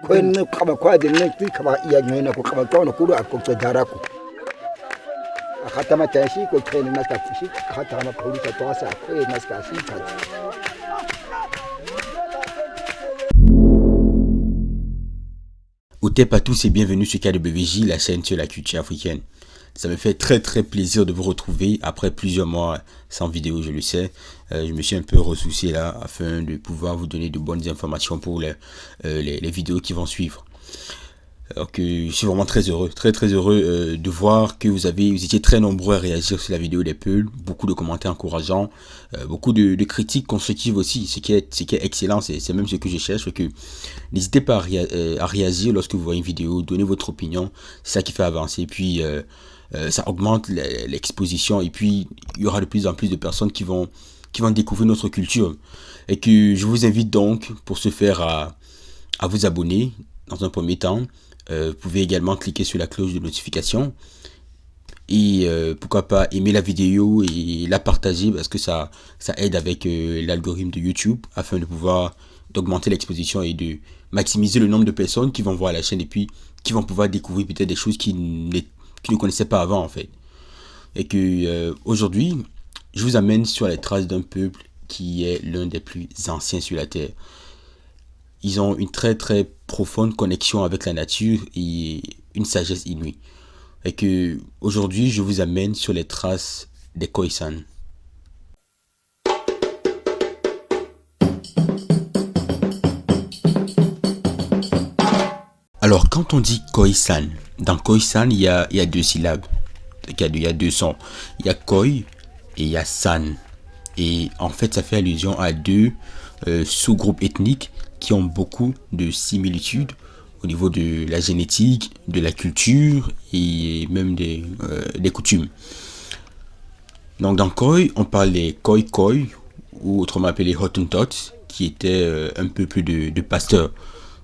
kwen kaba kwa de ne ti kaba iya nyona ko kaba to no kuru akko to darako akhatama tashi ko kwen naska fishi akhatama polisa to asa ko naska sika. Otep à tous et bienvenue sur KWJ, la chaîne sur la culture africaine. Ça me fait très plaisir de vous retrouver après plusieurs mois sans vidéo, je le sais. Je me suis un peu ressoucié là afin de pouvoir vous donner de bonnes informations pour les vidéos qui vont suivre. Alors que je suis vraiment très heureux de voir que vous étiez très nombreux à réagir sur la vidéo des Peuls, beaucoup de commentaires encourageants, beaucoup de critiques constructives aussi, ce qui est excellent, c'est même ce que je cherche. Que n'hésitez pas à réagir lorsque vous voyez une vidéo, donnez votre opinion, c'est ça qui fait avancer, puis ça augmente l'exposition, et puis il y aura de plus en plus de personnes qui vont découvrir notre culture, et que je vous invite donc pour ce faire à vous abonner dans un premier temps. Vous pouvez également cliquer sur la cloche de notification et pourquoi pas aimer la vidéo et la partager, parce que ça aide avec l'algorithme de YouTube afin de pouvoir d'augmenter l'exposition et de maximiser le nombre de personnes qui vont voir la chaîne et puis qui vont pouvoir découvrir peut-être des choses qu'ils ne connaissaient pas avant en fait. Et que aujourd'hui je vous amène sur les traces d'un peuple qui est l'un des plus anciens sur la terre. Ils ont une très profonde connexion avec la nature et une sagesse inouïe. Et que aujourd'hui, je vous amène sur les traces des Khoisan. Alors, quand on dit Khoisan, dans Khoisan, il y a deux syllabes. Il y a deux sons. Il y a Khoi et il y a San. Et en fait, ça fait allusion à deux sous-groupes ethniques qui ont beaucoup de similitudes au niveau de la génétique, de la culture et même des coutumes. Donc dans Khoi, on parle des Khoi, ou autrement appelés Hottentots, qui étaient un peu plus de pasteurs.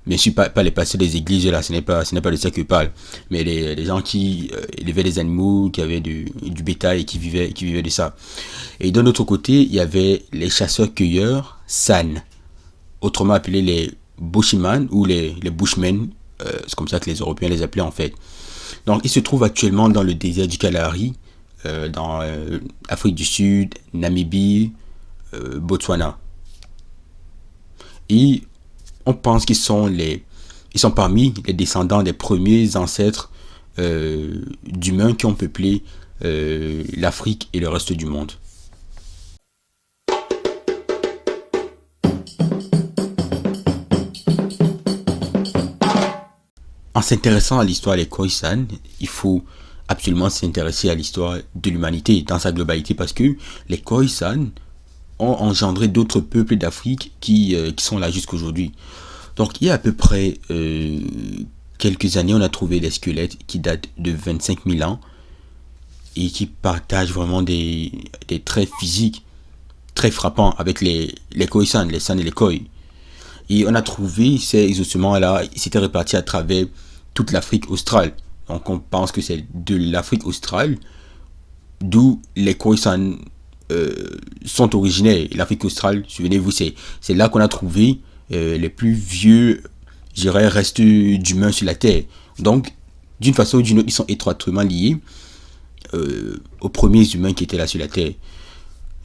Bien sûr, pas les pasteurs des églises, là, ce n'est pas de ça que je parle, mais les gens qui élevaient des animaux, qui avaient du bétail et qui vivaient de ça. Et d'un autre côté, il y avait les chasseurs-cueilleurs San, autrement appelés les Bushiman ou les Bushmen, c'est comme ça que les Européens les appelaient en fait. Donc ils se trouvent actuellement dans le désert du Kalahari, dans Afrique du Sud, Namibie, Botswana. Et on pense qu'ils sont parmi les descendants des premiers ancêtres d'humains qui ont peuplé l'Afrique et le reste du monde. En s'intéressant à l'histoire des Khoisan, il faut absolument s'intéresser à l'histoire de l'humanité dans sa globalité, parce que les Khoisan ont engendré d'autres peuples d'Afrique qui sont là jusqu'aujourd'hui. Donc il y a à peu près quelques années, on a trouvé des squelettes qui datent de 25 000 ans et qui partagent vraiment des traits physiques très frappants avec les Khoisan, les San et les Khoi. Et on a trouvé ces ossements-là, ils s'étaient répartis à travers toute l'Afrique australe. Donc on pense que c'est de l'Afrique australe d'où les Khoisan sont originaires. L'Afrique australe, souvenez-vous, c'est là qu'on a trouvé les plus vieux, je dirais, restes d'humains sur la Terre. Donc, d'une façon ou d'une autre, ils sont étroitement liés aux premiers humains qui étaient là sur la Terre.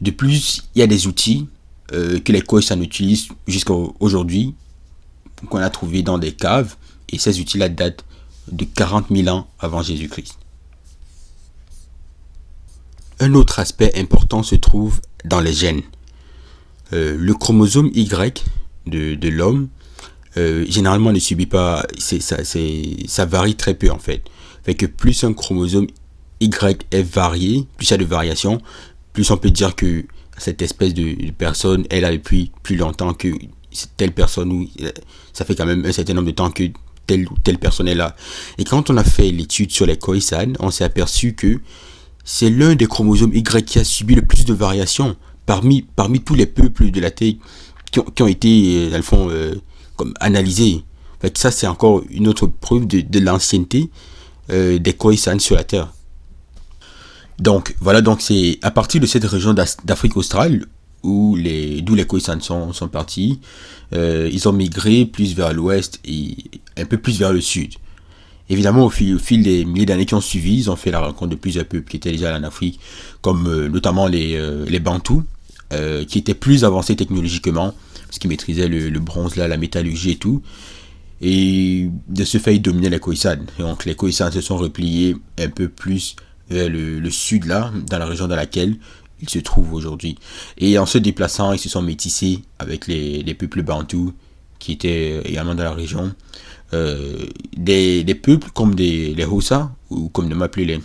De plus, il y a des outils que les Khoisan utilisent jusqu'à aujourd'hui, qu'on a trouvé dans des caves, et ces outils-là datent de 40 000 ans avant Jésus-Christ. Un autre aspect important se trouve dans les gènes. Le chromosome Y de l'homme généralement ne subit pas, ça varie très peu en fait. Fait que plus un chromosome Y est varié, plus il y a de variations, plus on peut dire que cette espèce de personne est là depuis plus longtemps que telle personne, ou ça fait quand même un certain nombre de temps que telle ou telle personne est là. Et quand on a fait l'étude sur les Khoisan, on s'est aperçu que c'est l'un des chromosomes Y qui a subi le plus de variations parmi tous les peuples de la Terre qui ont été, dans le fond, comme analysés. Fait que ça, c'est encore une autre preuve de l'ancienneté des Khoisan sur la Terre. Donc, voilà, donc c'est à partir de cette région d'Afrique australe d'où les Khoisan sont partis. Ils ont migré plus vers l'ouest et un peu plus vers le sud. Évidemment, au fil des milliers d'années qui ont suivi, ils ont fait la rencontre de plusieurs peuples qui étaient déjà en Afrique, comme notamment les Bantous, qui étaient plus avancés technologiquement, parce qu'ils maîtrisaient le bronze, là, la métallurgie et tout. Et de ce fait, ils dominaient les Khoisan. Donc les Khoisan se sont repliés un peu plus vers le sud, là, dans la région dans laquelle ils se trouvent aujourd'hui. Et en se déplaçant, ils se sont métissés avec les peuples bantous qui étaient également dans la région. Des peuples comme les Hausa, ou comme on m'appelait les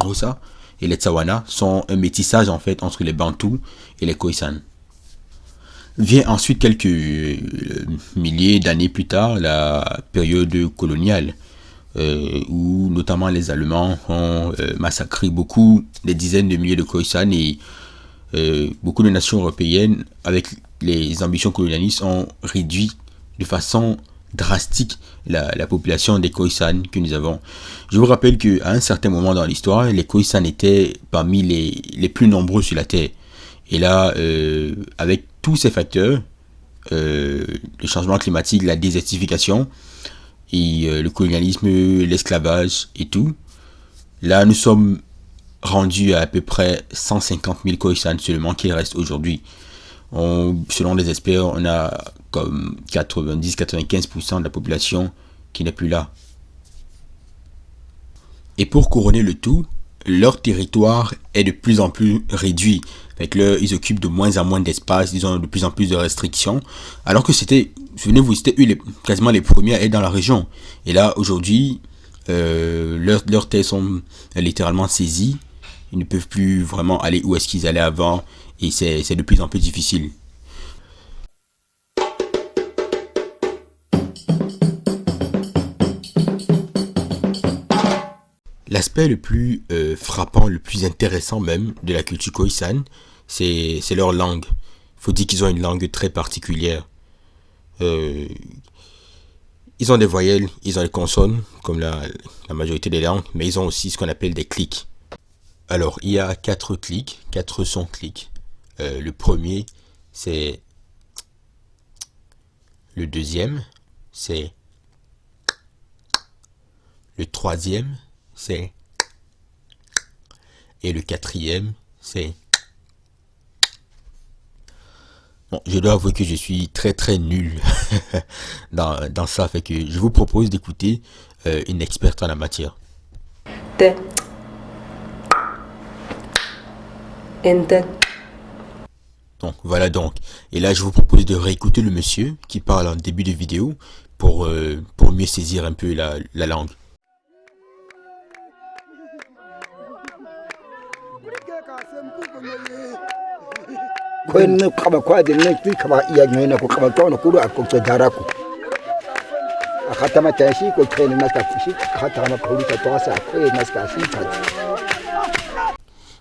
Hausa et les Tsawana, sont un métissage en fait entre les Bantous et les Khoisan. Vient ensuite quelques milliers d'années plus tard la période coloniale, où notamment les Allemands ont massacré des dizaines de milliers de Khoisan, et beaucoup de nations européennes, avec les ambitions colonialistes, ont réduit de façon drastique la population des Khoisan que nous avons. Je vous rappelle qu'à un certain moment dans l'histoire, les Khoisan étaient parmi les plus nombreux sur la Terre. Et là, avec tous ces facteurs, le changement climatique, la désertification, et le colonialisme, l'esclavage et tout, là nous sommes rendus à peu près 150 000 Khoisan seulement qui restent aujourd'hui. Selon les experts, on a comme 90-95% de la population qui n'est plus là. Et pour couronner le tout, leur territoire est de plus en plus réduit. Fait que ils occupent de moins en moins d'espace, ils ont de plus en plus de restrictions. Alors que souvenez-vous, c'était eux quasiment les premiers à être dans la région. Et là, aujourd'hui, leurs terres sont littéralement saisies. Ils ne peuvent plus vraiment aller où est-ce qu'ils allaient avant. Et c'est de plus en plus difficile. L'aspect le plus frappant, le plus intéressant même de la culture Khoisan, c'est leur langue. Il faut dire qu'ils ont une langue très particulière. Ils ont des voyelles, ils ont des consonnes, comme la majorité des langues, mais ils ont aussi ce qu'on appelle des clics. Alors, il y a 4 clics, 4 sons clics. Le premier, c'est... Le deuxième, c'est... Le troisième, c'est... Et le quatrième, c'est... Bon, je dois avouer que je suis très très nul dans ça, fait que je vous propose d'écouter une experte en la matière. Donc voilà donc. Et là je vous propose de réécouter le monsieur qui parle en début de vidéo pour mieux saisir un peu la langue.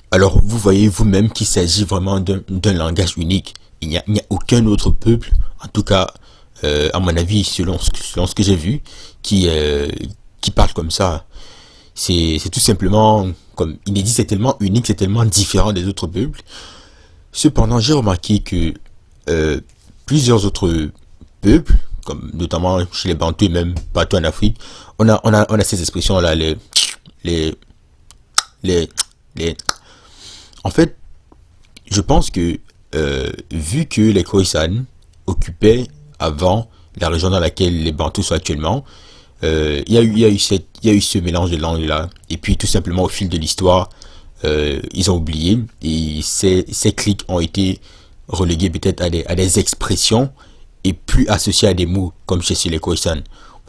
Alors vous voyez vous-même qu'il s'agit vraiment d'un langage unique. Il n'y a aucun autre peuple, en tout cas à mon avis, selon ce que j'ai vu, qui parle comme ça. C'est tout simplement comme inédit, c'est tellement unique, c'est tellement différent des autres peuples. Cependant, j'ai remarqué que plusieurs autres peuples, comme notamment chez les Bantous et même partout en Afrique, on a ces expressions là, En fait, je pense que vu que les Khoisan occupaient avant la région dans laquelle les Bantous sont actuellement, il y a eu ce mélange de langues là, et puis tout simplement au fil de l'histoire, ils ont oublié, et ces clics ont été relégués peut-être à des expressions et plus associés à des mots comme chez les Khoisan.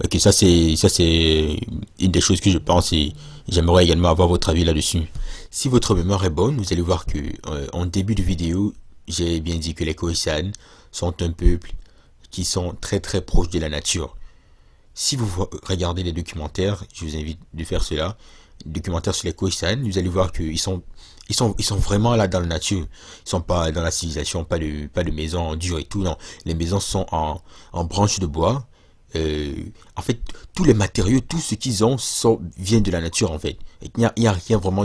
Okay, ça c'est une des choses que je pense, et j'aimerais également avoir votre avis là-dessus. Si votre mémoire est bonne, vous allez voir que en début de vidéo, j'ai bien dit que les Khoisan sont un peuple qui sont très très proches de la nature. Si vous regardez les documentaires, je vous invite de faire cela, documentaires sur les Khoisan, vous allez voir qu'ils sont vraiment là dans la nature. Ils sont pas dans la civilisation, pas de maisons en dur et tout, non. Les maisons sont en branches de bois. En fait, tous les matériaux, tout ce qu'ils ont vient de la nature en fait. Il n'y a rien vraiment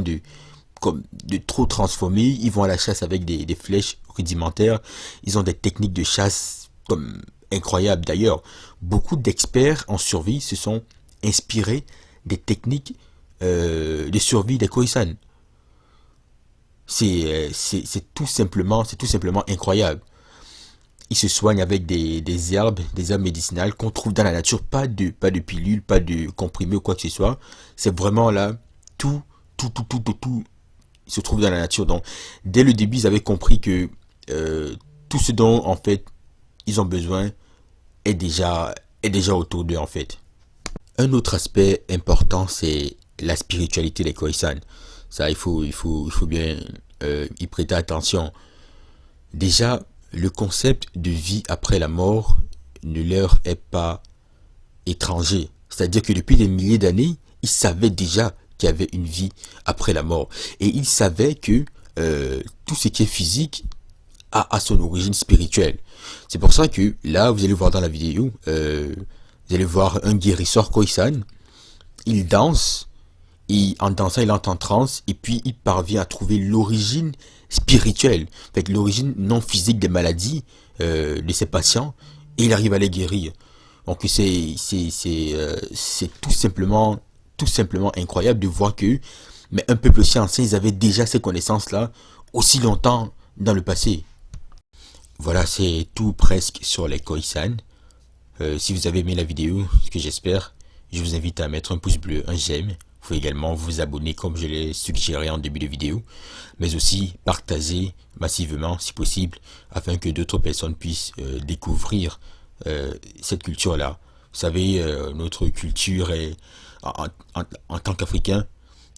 comme de trop transformer. Ils vont à la chasse avec des flèches rudimentaires. Ils ont des techniques de chasse comme incroyables. D'ailleurs, beaucoup d'experts en survie se sont inspirés des techniques de survie des Khoisan. C'est tout simplement incroyable. Ils se soignent avec des herbes médicinales qu'on trouve dans la nature, pas de pilules, pas de comprimés ou quoi que ce soit. C'est vraiment là, tout se trouve dans la nature. Donc, dès le début, ils avaient compris que tout ce dont, en fait, ils ont besoin est déjà autour d'eux, en fait. Un autre aspect important, c'est la spiritualité des Khoisan. Ça, il faut bien y prêter attention. Déjà, le concept de vie après la mort ne leur est pas étranger. C'est-à-dire que depuis des milliers d'années, ils savaient déjà qu'il y avait une vie après la mort. Et ils savaient que tout ce qui est physique a son origine spirituelle. C'est pour ça que là, vous allez voir dans la vidéo, vous allez voir un guérisseur Khoisan. Il danse, et en dansant, il entre en transe, et puis il parvient à trouver l'origine spirituelle, avec l'origine non physique des maladies de ses patients, et il arrive à les guérir. Donc c'est tout simplement incroyable de voir que, mais un peuple aussi ancien, ils avaient déjà ces connaissances-là aussi longtemps dans le passé. Voilà, c'est tout presque sur les Khoisan. Si vous avez aimé la vidéo, ce que j'espère, je vous invite à mettre un pouce bleu, un j'aime. Vous pouvez également vous abonner comme je l'ai suggéré en début de vidéo, mais aussi partager massivement si possible afin que d'autres personnes puissent découvrir cette culture-là. Vous savez, notre culture est, en tant qu'Africain,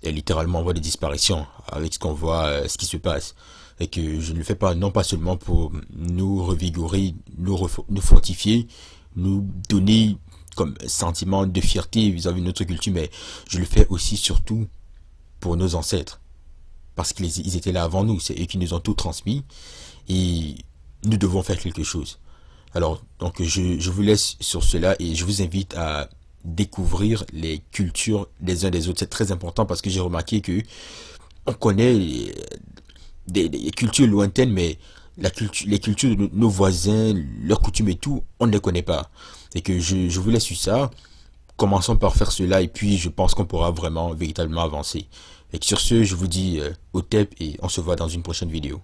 est littéralement en voie de disparition avec ce qu'on voit, ce qui se passe. Et que je ne le fais pas, non pas seulement pour nous revigorer, nous fortifier, nous donner comme sentiment de fierté vis-à-vis de notre culture, mais je le fais aussi surtout pour nos ancêtres. Parce qu'ils étaient là avant nous, c'est eux qui nous ont tout transmis et nous devons faire quelque chose. Alors, donc je vous laisse sur cela et je vous invite à découvrir les cultures des uns des autres. C'est très important parce que j'ai remarqué que on connaît des cultures lointaines, mais les cultures de nos voisins, leurs coutumes et tout, on ne les connaît pas. Et que je vous laisse sur ça. Commençons par faire cela et puis je pense qu'on pourra vraiment, véritablement avancer. Et que sur ce, je vous dis au TEP et on se voit dans une prochaine vidéo.